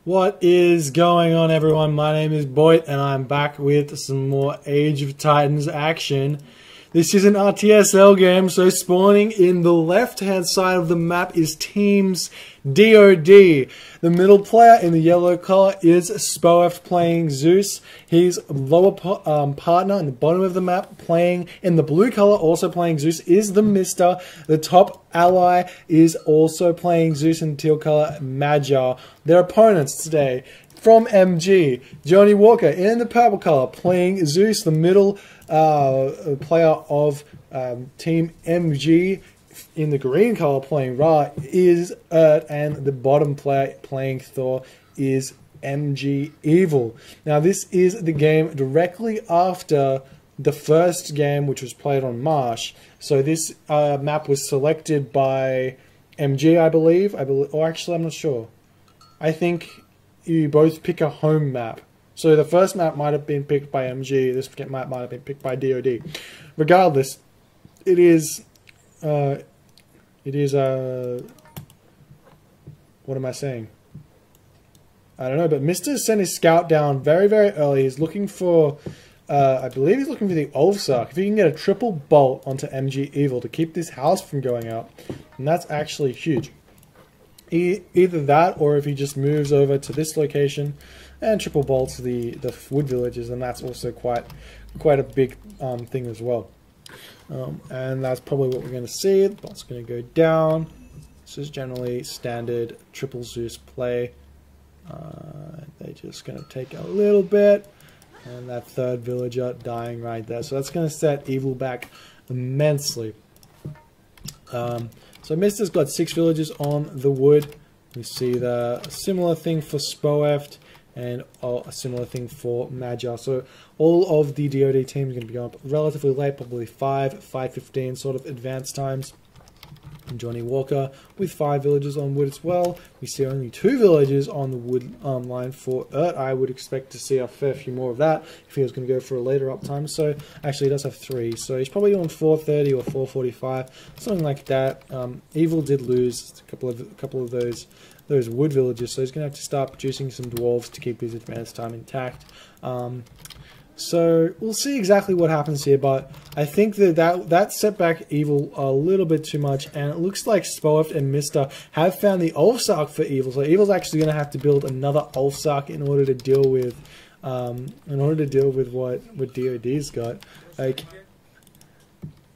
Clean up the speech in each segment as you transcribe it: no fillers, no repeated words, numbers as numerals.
What is going on, everyone? My name is BoIt and I'm back with some more Age of Titans action. This is an RTSL game, so spawning in the left-hand side of the map is teams DoD. The middle player in the yellow color is Spoeft playing Zeus. His lower partner in the bottom of the map playing in the blue color, also playing Zeus, is TheMista. The top ally is also playing Zeus in the teal color, Magyar. Their opponents today, from MG, JohnnyWalker in the purple color playing Zeus. The middle player of Team MG in the green color playing Ra is and the bottom player playing Thor is MG Evil. Now this is the game directly after the first game, which was played on Marsh. So this map was selected by MG, I believe, or actually I'm not sure. I think you both pick a home map. So the first map might have been picked by MG, this map might have been picked by DoD. Regardless, it is what am I saying? I don't know, but Mr. sent his scout down very, very early. He's looking for, I believe he's looking for the Ulfsark. If he can get a triple bolt onto MG Evil to keep this house from going up, and that's actually huge. Either that, or if he just moves over to this location and triple bolts the wood villages, and that's also quite a big thing as well. And that's probably what we're going to see. The bolt's going to go down. This is generally standard triple Zeus play. They're just going to take a little bit, and that third villager dying right there. So that's going to set Evil back immensely. So Mister's got 6 villagers on the wood. We see the similar thing for Spoeft and a similar thing for Magyar. So all of the DoD teams are going to be going up relatively late, probably 5:15 sort of advanced times. And JohnnyWalker with 5 villagers on wood as well. We see only 2 villagers on the wood line for I would expect to see a fair few more of that if he was going to go for a later uptime. So actually he does have 3, so he's probably on 4:30 or 4:45, something like that. Evil did lose a couple of those wood villagers, so he's going to have to start producing some dwarves to keep his advanced time intact. So we'll see exactly what happens here, but I think that set back Evil a little bit too much, and it looks like Spoeft and Mr. have found the Ulfsark for Evil. So Evil's actually going to have to build another Ulfsark in order to deal with what DoD's got. Like,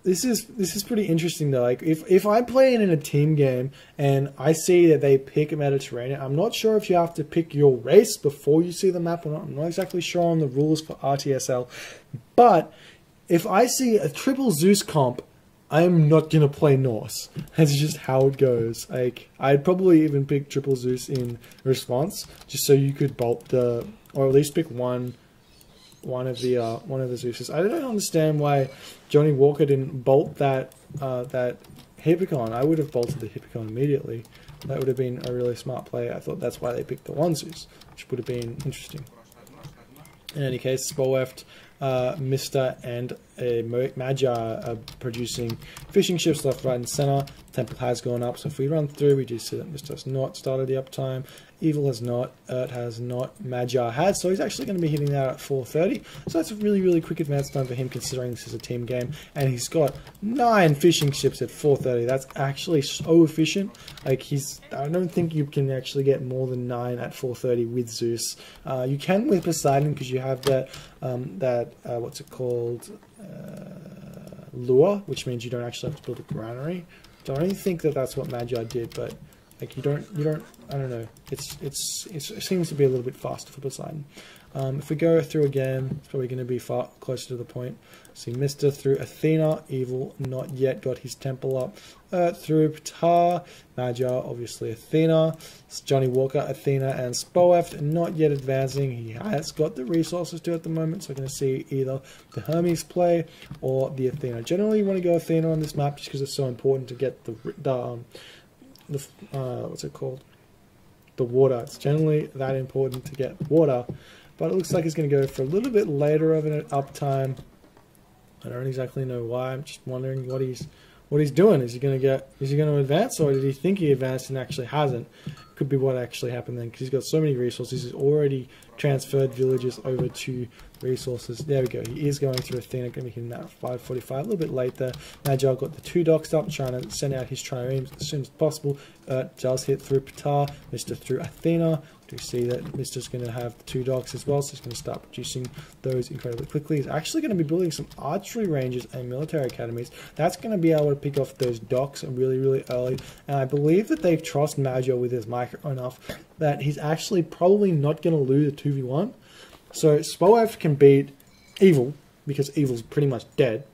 this is pretty interesting though. Like if I'm playing in a team game and I see that they pick Mediterranean, I'm not sure if you have to pick your race before you see the map or not. I'm not exactly sure on the rules for RTSL, but if I see a triple Zeus comp, I'm not gonna play Norse. That's just how it goes. Like, I'd probably even pick triple Zeus in response, just so you could bolt or at least pick one of the Zeuses. I don't understand why JohnnyWalker didn't bolt that Hippicon. I would have bolted the Hippicon immediately. That would have been a really smart play. I thought that's why they picked the one Zeus, which would have been interesting. In any case, Spoeft, Mr. and Magyar are producing fishing ships left, right, and center. Temple has gone up, so if we run through, we do see that Mr. has not started the uptime. Evil has not, has not, Magyar has, so he's actually going to be hitting that at 4:30. So that's a really, really quick advance time for him, considering this is a team game. And he's got 9 fishing ships at 4:30. That's actually so efficient. Like, I don't think you can actually get more than 9 at 4:30 with Zeus. You can with Poseidon because you have that, what's it called? Lure, which means you don't actually have to build a granary. So I don't think that's what Magyar did, but like you don't, I don't know. It seems to be a little bit faster for Poseidon. If we go through again, it's probably going to be far closer to the point. See Mr. through Athena, Evil not yet got his temple up. Through Ptah, Magyar, obviously Athena, JohnnyWalker, Athena, and Spoeft not yet advancing. He has got the resources to at the moment, so we're going to see either the Hermes play or the Athena. Generally, you want to go Athena on this map just because it's so important to get the what's it called? The water. It's generally that important to get water. But it looks like he's going to go for a little bit later of an uptime. I don't exactly know why. I'm just wondering what he's doing. Is he going to advance, or did he think he advanced and actually hasn't? could be what actually happened then, because he's got so many resources. He's already transferred villages over to resources. There we go. He is going through Athena, going to be hitting that 5:45, a little bit late there. Magyar got the 2 docks up, trying to send out his triremes as soon as possible. Does hit through Ptah, Mr. through Athena. We see that Mr.'s going to have 2 docks as well, so he's going to start producing those incredibly quickly. He's actually going to be building some archery ranges and military academies. That's going to be able to pick off those docks really, really early. And I believe that they trust Magyar with his micro enough that he's actually probably not going to lose a 2v1. So Spoeft can beat Evil, because Evil's pretty much dead.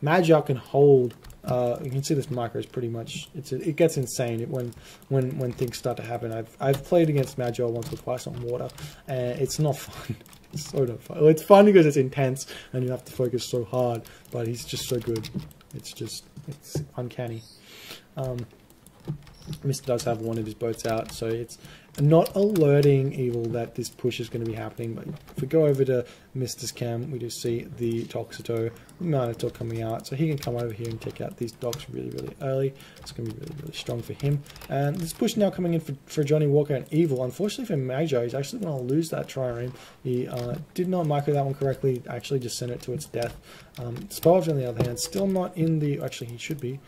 Magyar can hold. You can see this micro is pretty much, it gets insane when things start to happen. I've played against Magyar once or twice on water, and it's not fun. It's so not fun. Well, it's fun because it's intense and you have to focus so hard, but he's just so good. It's uncanny. Mr. does have one of his boats out, so it's not alerting Evil that this push is going to be happening. But if we go over to Mr.'s cam, we do see the Toxito Minotaur coming out, so he can come over here and take out these docks really, really early. It's going to be really, really strong for him. And this push now coming in for JohnnyWalker and Evil. Unfortunately for Magyar, he's actually going to lose that trireme. He did not micro that one correctly, actually just sent it to its death. Spoeft, on the other hand, still not in the, actually he should be,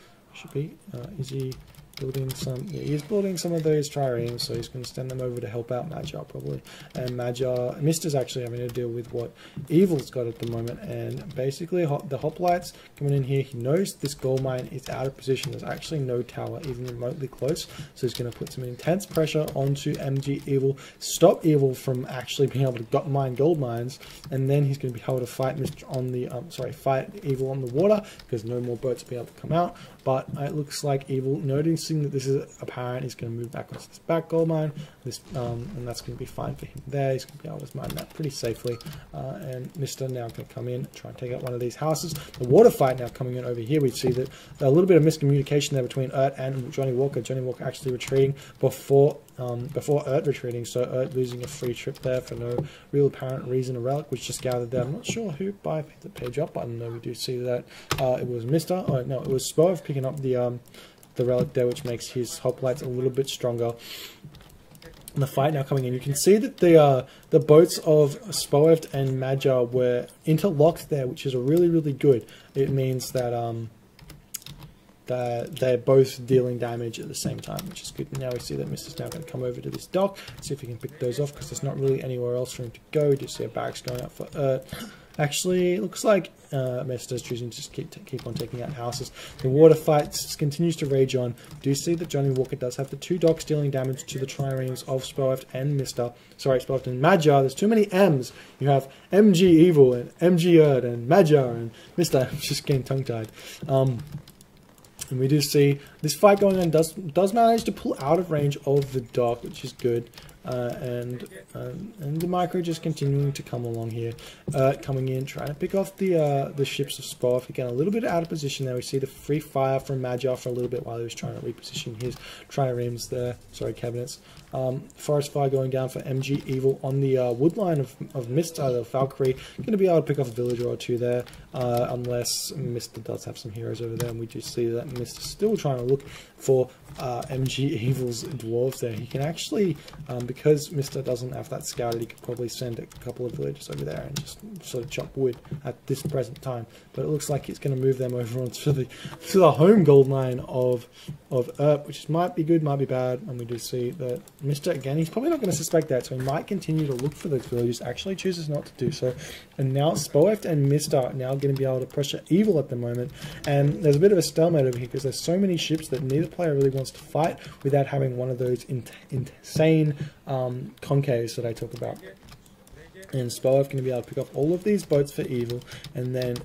is he building some? Yeah, he's building some of those triremes, so he's going to send them over to help out Magyar probably. And Magyar, Mister's actually having to deal with what Evil's got at the moment, and basically the hoplites coming in here. He knows this gold mine is out of position. There's actually no tower even remotely close, so he's going to put some intense pressure onto MG Evil, stop Evil from actually being able to mine gold mines, and then he's going to be able to fight Mister on the fight Evil on the water, because no more boats will be able to come out. But it looks like Evil, noticing that this is apparent, he's going to move back onto this back gold mine, and that's going to be fine for him there. He's going to be able to mine that pretty safely. And Mr. now going to come in, try and take out one of these houses. The water fight now coming in over here. We see that a little bit of miscommunication there between and JohnnyWalker. JohnnyWalker actually retreating before retreating, so losing a free trip there for no real apparent reason. A relic was just gathered there. I'm not sure who by the page up button, though we do see that it was Mr. Oh no, it was Spoeft picking up the relic there, which makes his hoplites a little bit stronger. And the fight now coming in, you can see that the boats of Spoeft and Magyar were interlocked there, which is really, really good. It means that they're both dealing damage at the same time, which is good. Now we see that Mister's now going to come over to this dock, see if he can pick those off, because there's not really anywhere else for him to go. We do see a barracks going out for actually, it looks like Mister's choosing to just keep on taking out houses. The water fight continues to rage on. We do see that JohnnyWalker does have the 2 docks dealing damage to the triremes of Spoeft and Mister. Sorry, Spoeft and Magyar. There's too many M's. You have MG Evil and MG Erd and Magyar and Mister. I'm just getting tongue-tied. And we do see this fight going on. Does manage to pull out of range of the dock, which is good. And the micro just continuing to come along here, coming in, trying to pick off the ships of Spoeft. Again, a little bit out of position there. We see the free fire from Magyar for a little bit while he was trying to reposition his triremes there. Sorry, cabinets. Forest fire going down for MG Evil on the wood line of Mr. The Valkyrie. Going to be able to pick off a villager or 2 there, unless Mr. does have some heroes over there. And we do see that Mr. still trying to look for MG Evil's dwarves there. He can actually, because Mr. doesn't have that scouted, he could probably send a couple of villagers over there and just sort of chop wood at this present time. But it looks like he's going to move them over onto the home gold mine of which might be good, might be bad. And we do see that Mr. again, he's probably not going to suspect that, so he might continue to look for those villagers. Actually chooses not to do so. And now Spoeft and Mr. are now going to be able to pressure Evil at the moment. And there's a bit of a stalemate over here, because there's so many ships that neither player really wants to fight without having one of those insane concaves that I talk about. And Spoeft going to be able to pick off all of these boats for Evil, and then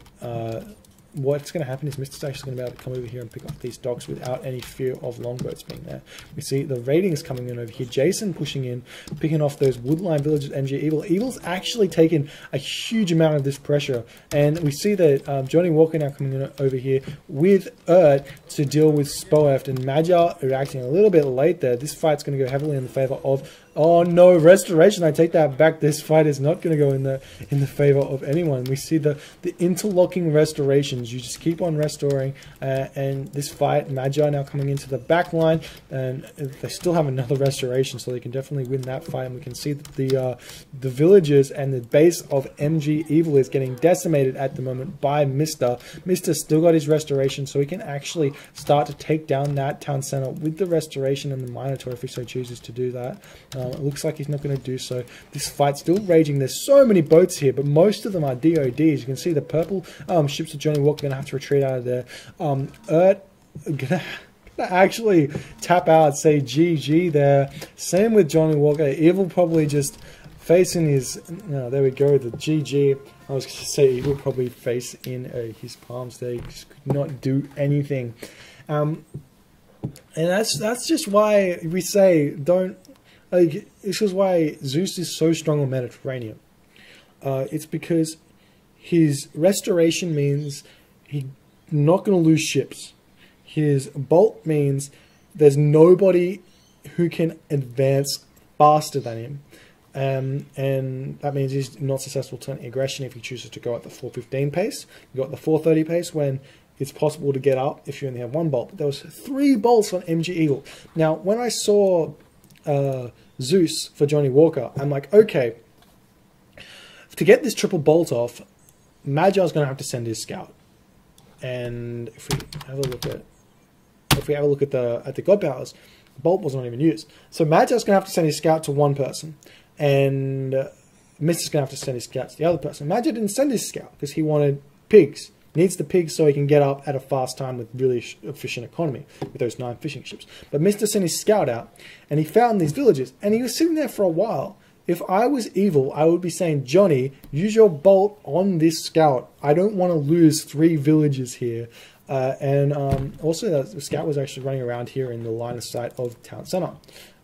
what's going to happen is Mister's actually going to be able to come over here and pick off these docks without any fear of longboats being there. We see the ratings coming in over here. Jason pushing in, picking off those woodline villages, MG Evil. Evil's actually taken a huge amount of this pressure. And we see that JohnnyWalker now coming in over here with Erd to deal with Spoeft, and Magyar reacting a little bit late there. This fight's going to go heavily in the favor of Oh no, restoration! I take that back. This fight is not going to go in the favor of anyone. We see the interlocking restorations. You just keep on restoring, and this fight, Magyar now coming into the back line, and they still have another restoration, so they can definitely win that fight. And we can see that the villages and the base of MG Evil is getting decimated at the moment by Mysta. Mysta's still got his restoration, so he can actually start to take down that town center with the restoration and the Minotaur if he so chooses to do that. It looks like he's not going to do so. This fight's still raging. There's so many boats here, but most of them are DoDs. You can see the purple ships of JohnnyWalker going to have to retreat out of there. Gonna actually tap out, say GG there. Same with JohnnyWalker. Evil probably just facing his... No, there we go, the GG. I was going to say Evil probably face in his palms there. He just could not do anything. And that's just why we say don't... Like, this is why Zeus is so strong on Mediterranean. It's because his restoration means he's not going to lose ships. His bolt means there's nobody who can advance faster than him. And that means he's not successful turning aggression if he chooses to go at the 415 pace. You got the 430 pace when it's possible to get up if you only have one bolt. But there was 3 bolts on MG Eagle. Now, when I saw... Zeus for JohnnyWalker, I'm like, okay, to get this triple bolt off, Magyar's going to have to send his scout. And if we have a look at the god powers, the bolt was not even used. So Magyar's going to have to send his scout to one person, and Mysta's going to have to send his scout to the other person. Magyar didn't send his scout because he wanted pigs. Needs the pigs so he can get up at a fast time with really efficient economy with those 9 fishing ships. But Mysta sent his scout out, and he found these villages, and he was sitting there for a while. If I was Evil, I would be saying, Johnny, use your bolt on this scout. I don't want to lose 3 villages here. Also, the scout was actually running around here in the line of sight of town center.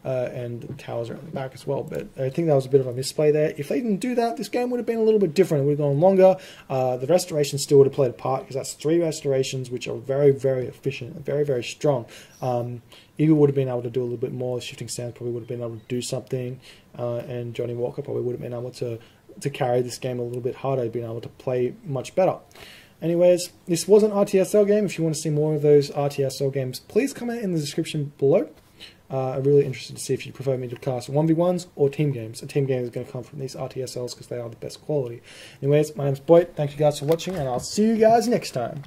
And towers around the back as well, but I think that was a bit of a misplay there. If they didn't do that, this game would have been a little bit different. It would have gone longer. The restoration still would have played a part because that's 3 restorations, which are very, very efficient and very, very strong. Eagle would have been able to do a little bit more. Shifting Sands probably would have been able to do something, and JohnnyWalker probably would have been able to carry this game a little bit harder, being able to play much better. Anyways, this was an RTSL game. If you want to see more of those RTSL games, please comment in the description below. I'm really interested to see if you prefer me to cast 1v1s or team games. A team game is going to come from these RTSLs because they are the best quality. Anyways, my name's BoIt. Thank you guys for watching, and I'll see you guys next time.